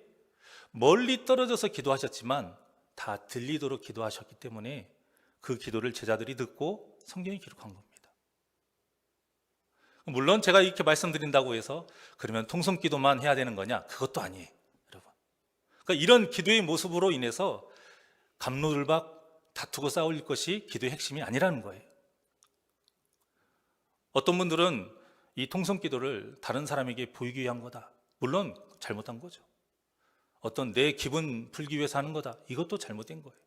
멀리 떨어져서 기도하셨지만 다 들리도록 기도하셨기 때문에 그 기도를 제자들이 듣고 성경이 기록한 겁니다. 물론 제가 이렇게 말씀드린다고 해서 그러면 통성기도만 해야 되는 거냐? 그것도 아니에요, 여러분. 그러니까 이런 기도의 모습으로 인해서 갑로을박 다투고 싸울 것이 기도의 핵심이 아니라는 거예요. 어떤 분들은 이 통성기도를 다른 사람에게 보이기 위한 거다. 물론 잘못한 거죠. 어떤 내 기분 풀기 위해서 하는 거다. 이것도 잘못된 거예요.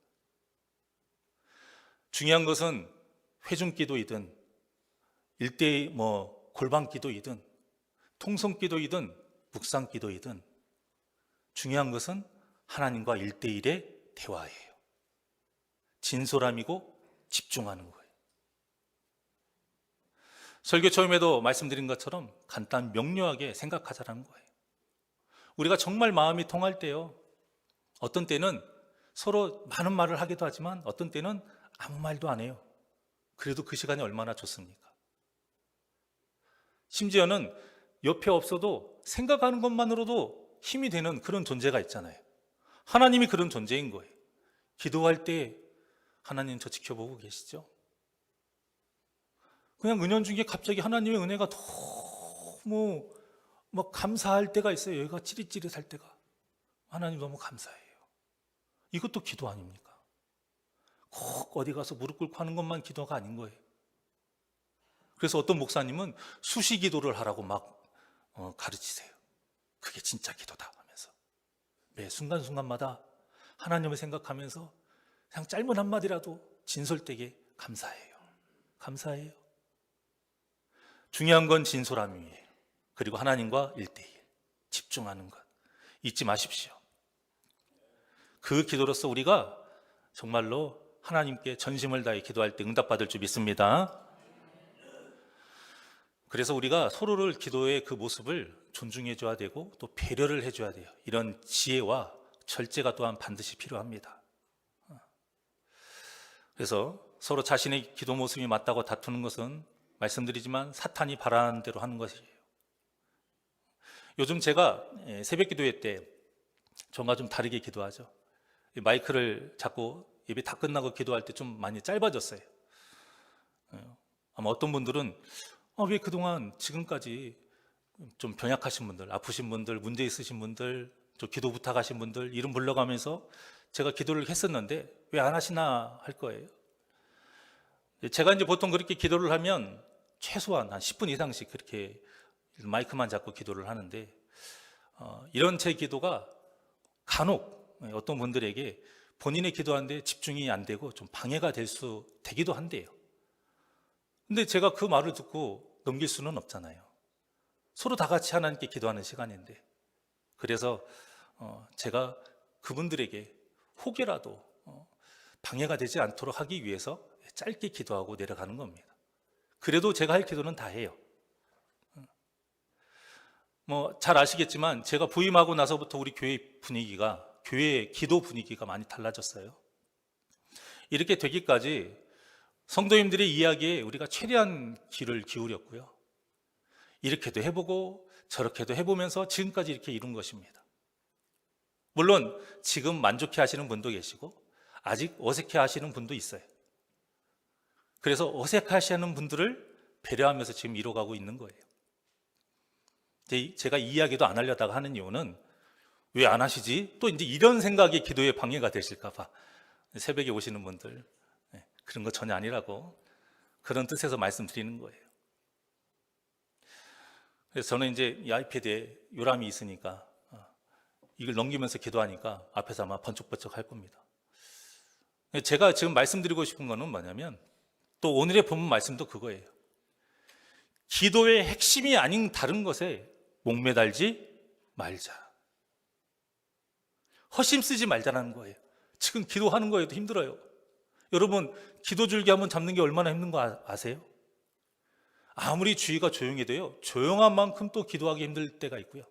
중요한 것은 회중기도이든 일대의 골방기도이든 통성기도이든 묵상기도이든 중요한 것은 하나님과 1대1의 대화예요. 진솔함이고 집중하는 거예요. 설교 처음에도 말씀드린 것처럼 간단 명료하게 생각하자라는 거예요. 우리가 정말 마음이 통할 때요, 어떤 때는 서로 많은 말을 하기도 하지만 어떤 때는 아무 말도 안 해요. 그래도 그 시간이 얼마나 좋습니까? 심지어는 옆에 없어도 생각하는 것만으로도 힘이 되는 그런 존재가 있잖아요. 하나님이 그런 존재인 거예요. 기도할 때 하나님 저 지켜보고 계시죠? 그냥 은연중에 갑자기 하나님의 은혜가 너무 감사할 때가 있어요. 여기가 찌릿찌릿할 때가. 하나님 너무 감사해요. 이것도 기도 아닙니까? 꼭 어디 가서 무릎 꿇고 하는 것만 기도가 아닌 거예요. 그래서 어떤 목사님은 수시 기도를 하라고 막 가르치세요. 그게 진짜 기도다 하면서 매 순간순간마다 하나님을 생각하면서 그냥 짧은 한마디라도 진솔되게 감사해요. 감사해요. 중요한 건 진솔함이에요. 그리고 하나님과 1대1 집중하는 것 잊지 마십시오. 그 기도로서 우리가 정말로 하나님께 전심을 다해 기도할 때 응답받을 줄 믿습니다. 그래서 우리가 서로를 기도의 그 모습을 존중해 줘야 되고 또 배려를 해 줘야 돼요. 이런 지혜와 절제가 또한 반드시 필요합니다. 그래서 서로 자신의 기도 모습이 맞다고 다투는 것은 말씀드리지만 사탄이 바라는 대로 하는 것이에요. 요즘 제가 새벽 기도회 때 정말 좀 다르게 기도하죠. 마이크를 잡고 예배 다 끝나고 기도할 때 좀 많이 짧아졌어요. 아마 어떤 분들은 왜 그동안 지금까지 좀 병약하신 분들, 아프신 분들, 문제 있으신 분들, 좀 기도 부탁하신 분들 이름 불러가면서 제가 기도를 했었는데 왜 안 하시나 할 거예요. 제가 이제 보통 그렇게 기도를 하면 최소한 한 10분 이상씩 그렇게 마이크만 잡고 기도를 하는데 이런 제 기도가 간혹 어떤 분들에게 본인의 기도하는데 집중이 안 되고 좀 방해가 되기도 한대요. 근데 제가 그 말을 듣고 넘길 수는 없잖아요. 서로 다 같이 하나님께 기도하는 시간인데. 그래서 제가 그분들에게 혹여라도 방해가 되지 않도록 하기 위해서 짧게 기도하고 내려가는 겁니다. 그래도 제가 할 기도는 다 해요. 잘 아시겠지만 제가 부임하고 나서부터 우리 교회 분위기가, 교회 기도 분위기가 많이 달라졌어요. 이렇게 되기까지 성도님들의 이야기에 우리가 최대한 귀를 기울였고요. 이렇게도 해보고 저렇게도 해보면서 지금까지 이렇게 이룬 것입니다. 물론 지금 만족해 하시는 분도 계시고 아직 어색해 하시는 분도 있어요. 그래서 어색해 하시는 분들을 배려하면서 지금 이뤄가고 있는 거예요. 제가 이 이야기도 안 하려다가 하는 이유는 왜 안 하시지? 또 이제 이런 생각이 기도에 방해가 되실까봐. 새벽에 오시는 분들 그런 거 전혀 아니라고 그런 뜻에서 말씀드리는 거예요. 그래서 저는 이제 이 아이패드에 요람이 있으니까 이걸 넘기면서 기도하니까 앞에서 아마 번쩍번쩍 할 겁니다. 제가 지금 말씀드리고 싶은 거는 뭐냐면 또 오늘의 본문 말씀도 그거예요. 기도의 핵심이 아닌 다른 것에 목매달지 말자. 허심 쓰지 말자라는 거예요. 지금 기도하는 거에도 힘들어요. 여러분 기도줄기 한번 잡는 게 얼마나 힘든 거 아세요? 아무리 주위가 조용해도요 조용한 만큼 또 기도하기 힘들 때가 있고요,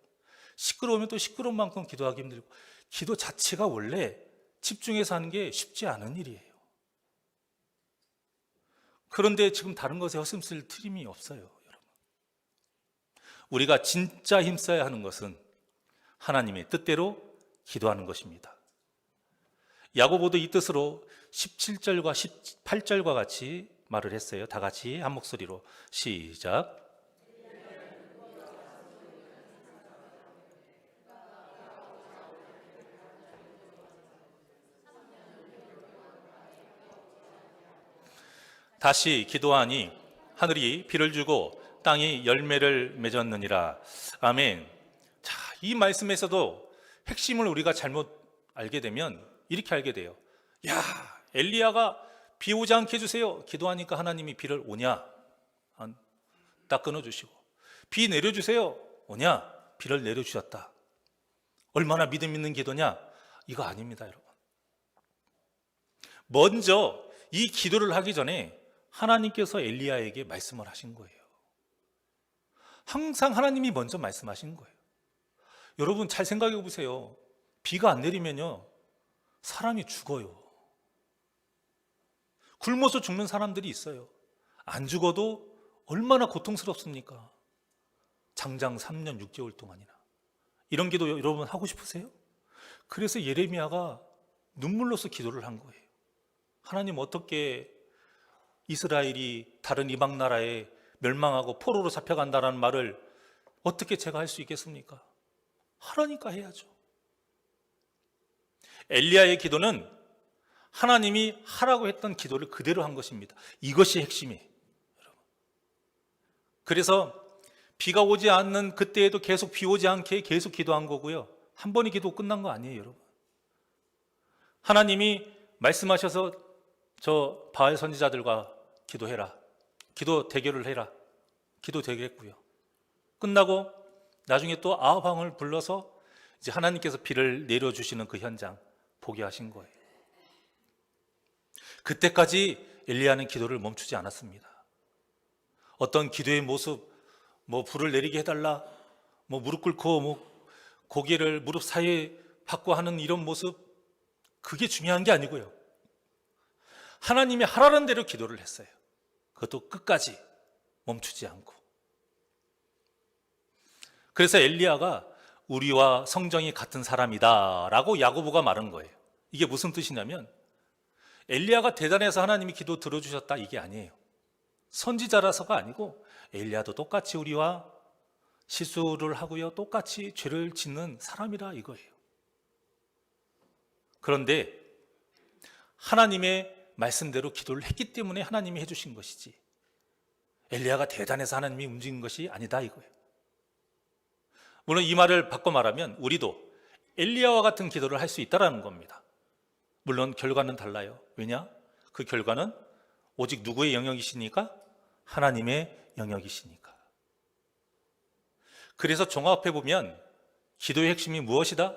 시끄러우면 또 시끄러운 만큼 기도하기 힘들고, 기도 자체가 원래 집중해서 하는 게 쉽지 않은 일이에요. 그런데 지금 다른 것에 허심 쓸 틈이 없어요. 여러분, 우리가 진짜 힘써야 하는 것은 하나님의 뜻대로 기도하는 것입니다. 야고보도 이 뜻으로 17절과 18절과 같이 말을 했어요. 다 같이 한 목소리로 시작. 다시 기도하니 하늘이 비를 주고 땅이 열매를 맺었느니라. 아멘. 자, 이 말씀에서도 핵심을 우리가 잘못 알게 되면 이렇게 알게 돼요. 야, 엘리야가 비 오지 않게 해주세요. 기도하니까 하나님이 비를 오냐? 딱 끊어주시고, 비 내려주세요. 오냐? 비를 내려주셨다. 얼마나 믿음 있는 기도냐? 이거 아닙니다, 여러분. 먼저 이 기도를 하기 전에 하나님께서 엘리야에게 말씀을 하신 거예요. 항상 하나님이 먼저 말씀하신 거예요. 여러분 잘 생각해 보세요. 비가 안 내리면요 사람이 죽어요. 굶어서 죽는 사람들이 있어요. 안 죽어도 얼마나 고통스럽습니까? 장장 3년 6개월 동안이나. 이런 기도 여러분 하고 싶으세요? 그래서 예레미야가 눈물로서 기도를 한 거예요. 하나님, 어떻게 이스라엘이 다른 이방 나라에 멸망하고 포로로 잡혀간다는 말을 어떻게 제가 할 수 있겠습니까? 하라니까 해야죠. 엘리야의 기도는 하나님이 하라고 했던 기도를 그대로 한 것입니다. 이것이 핵심이에요, 여러분. 그래서 비가 오지 않는 그때에도 계속 비 오지 않게 계속 기도한 거고요. 한 번의 기도 끝난 거 아니에요, 여러분. 하나님이 말씀하셔서 저 바알 선지자들과 기도해라, 기도 대결을 해라. 기도 대결했고요. 끝나고 나중에 또 아합 왕을 불러서 이제 하나님께서 비를 내려주시는 그 현장 보게 하신 거예요. 그때까지 엘리야는 기도를 멈추지 않았습니다. 어떤 기도의 모습, 불을 내리게 해달라, 무릎 꿇고 고개를 무릎 사이에 받고 하는 이런 모습, 그게 중요한 게 아니고요. 하나님이 하라는 대로 기도를 했어요. 그것도 끝까지 멈추지 않고. 그래서 엘리야가 우리와 성정이 같은 사람이다 라고 야고보가 말한 거예요. 이게 무슨 뜻이냐면 엘리야가 대단해서 하나님이 기도 들어주셨다, 이게 아니에요. 선지자라서가 아니고 엘리야도 똑같이 우리와 실수를 하고요, 똑같이 죄를 짓는 사람이라 이거예요. 그런데 하나님의 말씀대로 기도를 했기 때문에 하나님이 해주신 것이지, 엘리야가 대단해서 하나님이 움직인 것이 아니다 이거예요. 물론 이 말을 바꿔 말하면 우리도 엘리야와 같은 기도를 할 수 있다는 겁니다. 물론 결과는 달라요. 왜냐? 그 결과는 오직 누구의 영역이시니까? 하나님의 영역이시니까. 그래서 종합해 보면 기도의 핵심이 무엇이다?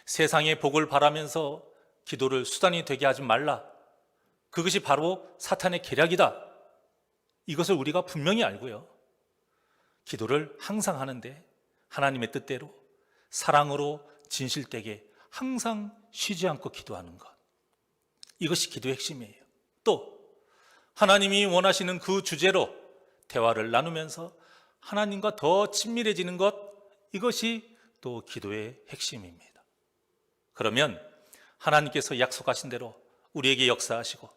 세상의 복을 바라면서 기도를 수단이 되게 하지 말라. 그것이 바로 사탄의 계략이다. 이것을 우리가 분명히 알고요. 기도를 항상 하는데 하나님의 뜻대로 사랑으로 진실되게 항상 쉬지 않고 기도하는 것, 이것이 기도의 핵심이에요. 또 하나님이 원하시는 그 주제로 대화를 나누면서 하나님과 더 친밀해지는 것, 이것이 또 기도의 핵심입니다. 그러면 하나님께서 약속하신 대로 우리에게 역사하시고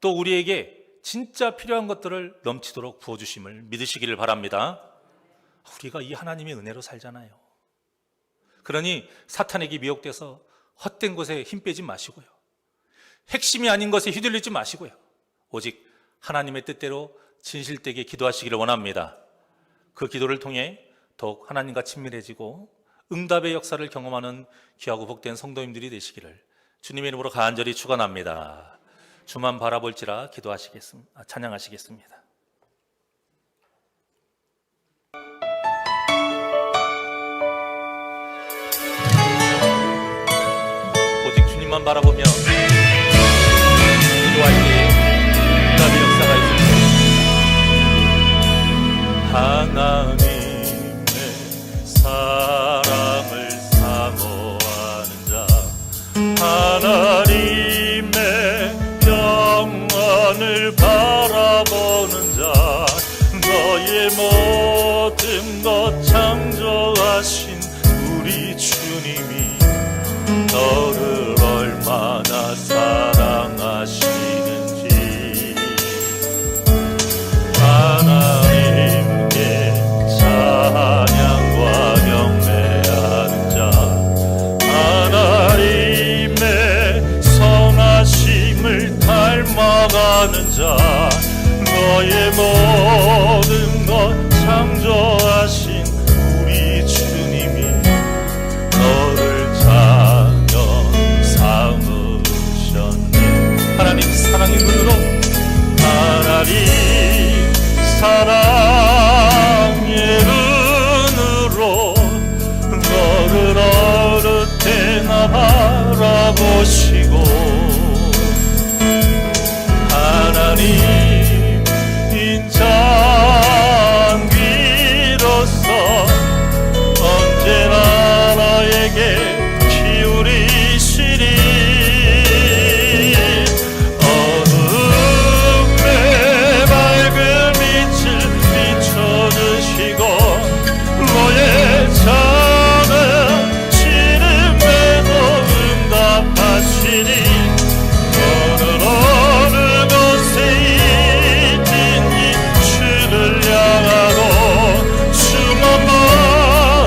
또 우리에게 진짜 필요한 것들을 넘치도록 부어주심을 믿으시기를 바랍니다. 우리가 이 하나님의 은혜로 살잖아요. 그러니 사탄에게 미혹돼서 헛된 것에 힘 빼지 마시고요, 핵심이 아닌 것에 휘둘리지 마시고요, 오직 하나님의 뜻대로 진실되게 기도하시기를 원합니다. 그 기도를 통해 더욱 하나님과 친밀해지고 응답의 역사를 경험하는 귀하고 복된 성도님들이 되시기를 주님의 이름으로 간절히 축원합니다. 주만 바라볼지라 찬양하시겠습니다. 오직 주님만 바라보며 기도할 때 응답의 역사가 있습니다. 하나님의 사랑을 사모하는 자, 하나님의 영원을 바라보는 자, 너의 모든 것 창조하신 우리 주님이 너를 얼마나 사랑하시는지, 하나님께 찬양과 경배하는 자, 하나님의 선하심을 닮아가는 자, 너의 모든 것 창조하신 우리 주님이 너를 자녀 삼으셨네. 하나님 사랑의 눈으로, 하나님 사랑의 눈으로 너를 어느 때나 바라보시고, 하나님 인자귀로서 언제나 나에게 기울이시리. 어둠에 밝은 빛을 비춰주시고 너의 작은 시름에도 응답하시니, 너는 어느 곳에 있든지 주를 향하고 주만 바라볼지라.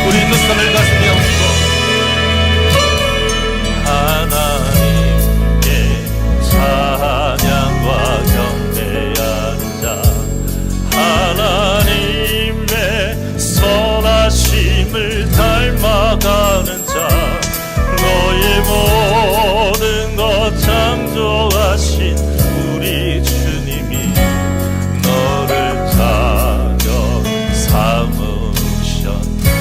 우리 두 손을 가슴에 얹고 하나님께 찬양과 경배하는 자, 하나님의 선하심을 주님을 닮아가는 자, 너의 모든 것 창조하신 우리 주님이 너를 자녀 삼으셨.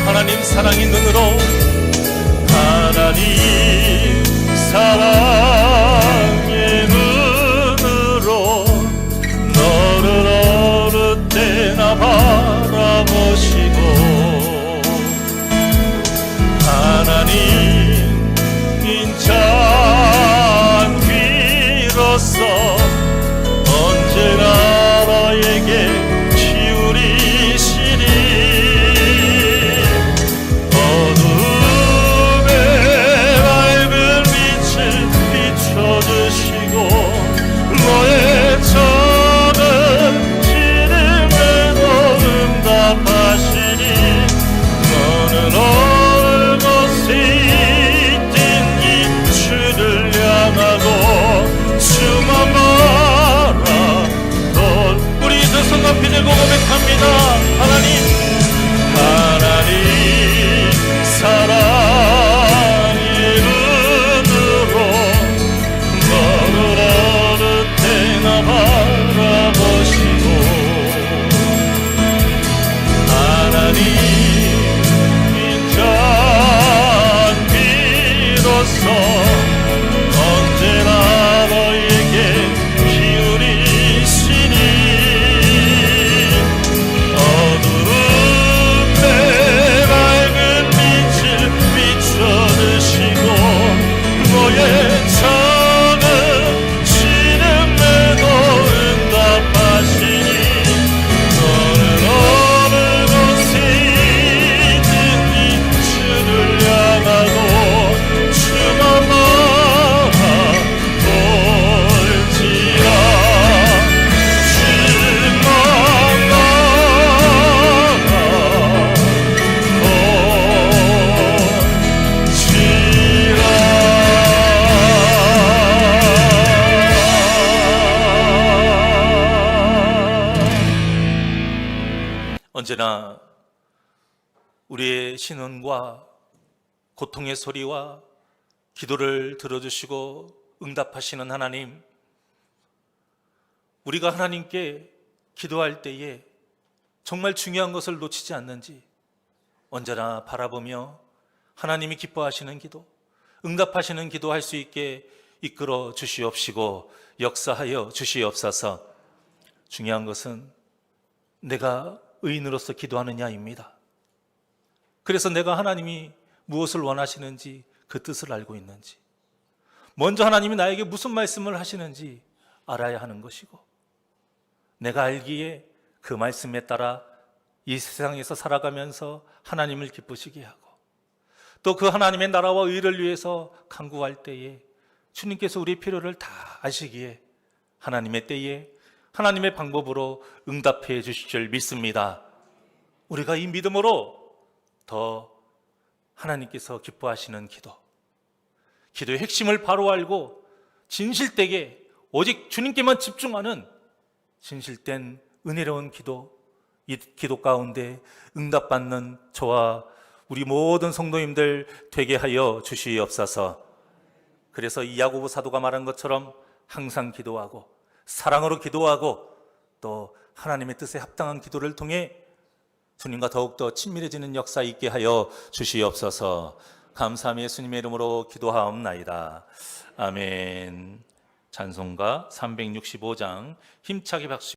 하나님 사랑의 눈으로, 하나님 사랑의 눈으로 너를 어느 때나 바라보시고, 하나님 인자한 귀로서 언제나 너에게 기울이시니, 어둠의 밝은 빛을 비춰주시고 너의 작은 시름에도 응답하시니, 너는 어느 곳에 있든지 주를 향하고 주만 바라던. 우리 두 손 높이 들고 고백합니다. 하나님 사랑의 눈으로 너를 어느 때나 바라보시고, 하나님 인자한 비로소 언제나 너에게 기울이시니, 어두움의 밝은 빛을 비춰주시고 너의 작은 시름에도 응답하시니, 너는 어느 곳에 있든지 주를 향하고 주만 바라볼지라. 주만 언제나 우리의 신음과 고통의 소리와 기도를 들어주시고 응답하시는 하나님, 우리가 하나님께 기도할 때에 정말 중요한 것을 놓치지 않는지 언제나 바라보며 하나님이 기뻐하시는 기도, 응답하시는 기도할 수 있게 이끌어 주시옵시고 역사하여 주시옵소서. 중요한 것은 내가 의인으로서 기도하느냐입니다. 그래서 내가 하나님이 무엇을 원하시는지 그 뜻을 알고 있는지, 먼저 하나님이 나에게 무슨 말씀을 하시는지 알아야 하는 것이고, 내가 알기에 그 말씀에 따라 이 세상에서 살아가면서 하나님을 기쁘시게 하고, 또 그 하나님의 나라와 의를 위해서 간구할 때에 주님께서 우리의 필요를 다 아시기에 하나님의 때에 하나님의 방법으로 응답해 주실 줄 믿습니다. 우리가 이 믿음으로 더 하나님께서 기뻐하시는 기도의 핵심을 바로 알고 진실되게 오직 주님께만 집중하는 진실된 은혜로운 기도, 이 기도 가운데 응답받는 저와 우리 모든 성도님들 되게 하여 주시옵소서. 그래서 이 야고보 사도가 말한 것처럼 항상 기도하고 사랑으로 기도하고 또 하나님의 뜻에 합당한 기도를 통해 주님과 더욱더 친밀해지는 역사 있게 하여 주시옵소서. 감사함이 예수님의 이름으로 기도하옵나이다. 아멘. 찬송가 365장 힘차게 박수